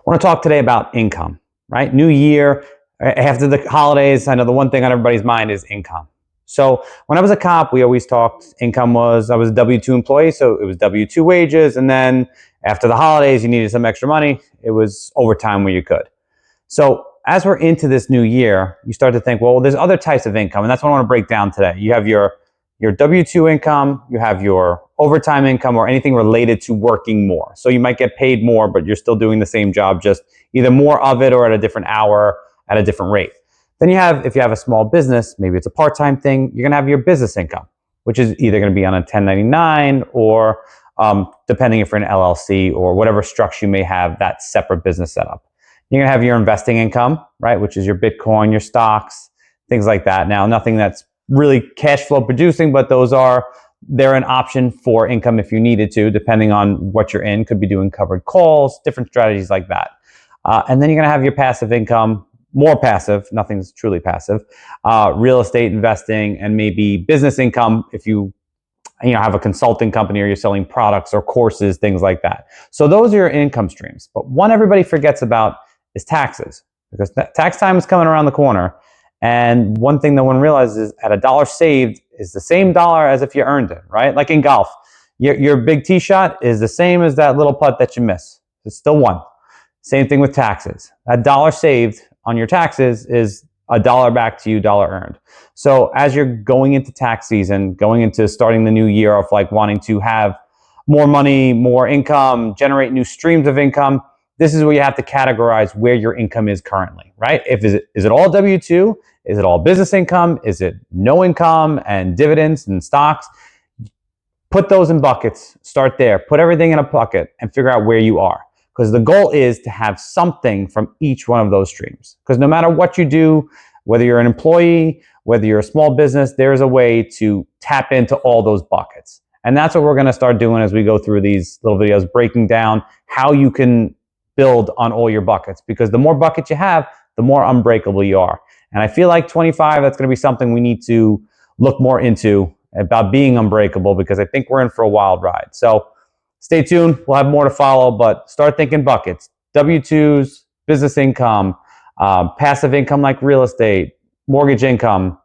want to talk today about income, right? New year, after the holidays, I know the one thing on everybody's mind is income. So when I was a cop, we always talked income I was a W-2 employee, so it was W-2 wages. And then after the holidays, you needed some extra money. It was overtime where you could. So as we're into this new year, you start to think, well, there's other types of income. And that's what I want to break down today. You have your W-2 income, you have your overtime income, or anything related to working more. So you might get paid more, but you're still doing the same job, just either more of it or at a different hour at a different rate. Then if you have a small business, maybe it's a part-time thing, you're going to have your business income, which is either going to be on a 1099 or depending if you're an LLC or whatever structure you may have, that separate business setup. You're going to have your investing income, right, which is your Bitcoin, your stocks, things like that. Now, nothing that's really cash flow producing, but they're an option for income if you needed to, depending on what you're in. Could be doing covered calls, different strategies like that. And then you're going to have your passive income, more passive, nothing's truly passive, real estate investing, and maybe business income if you have a consulting company or you're selling products or courses, things like that. So those are your income streams. But one everybody forgets about is taxes, because tax time is coming around the corner. And one thing no one realizes is at $1 saved is the same dollar as if you earned it, right? Like in golf, your big tee shot is the same as that little putt that you miss. It's still one. Same thing with taxes. That $1 saved on your taxes is $1 back to you, $1 earned. So as you're going into tax season, going into starting the new year of like wanting to have more money, more income, generate new streams of income, this is where you have to categorize where your income is currently, right? Is it all W-2? Is it all business income? Is it no income and dividends and stocks? Put those in buckets. Start there. Put everything in a bucket and figure out where you are. Because the goal is to have something from each one of those streams. Because no matter what you do, whether you're an employee, whether you're a small business, there's a way to tap into all those buckets. And that's what we're going to start doing as we go through these little videos, breaking down how you can build on all your buckets. Because the more buckets you have, the more unbreakable you are. And I feel like 25, that's going to be something we need to look more into about being unbreakable, because I think we're in for a wild ride. So stay tuned. We'll have more to follow, but start thinking buckets. W-2s, business income, passive income like real estate, mortgage income,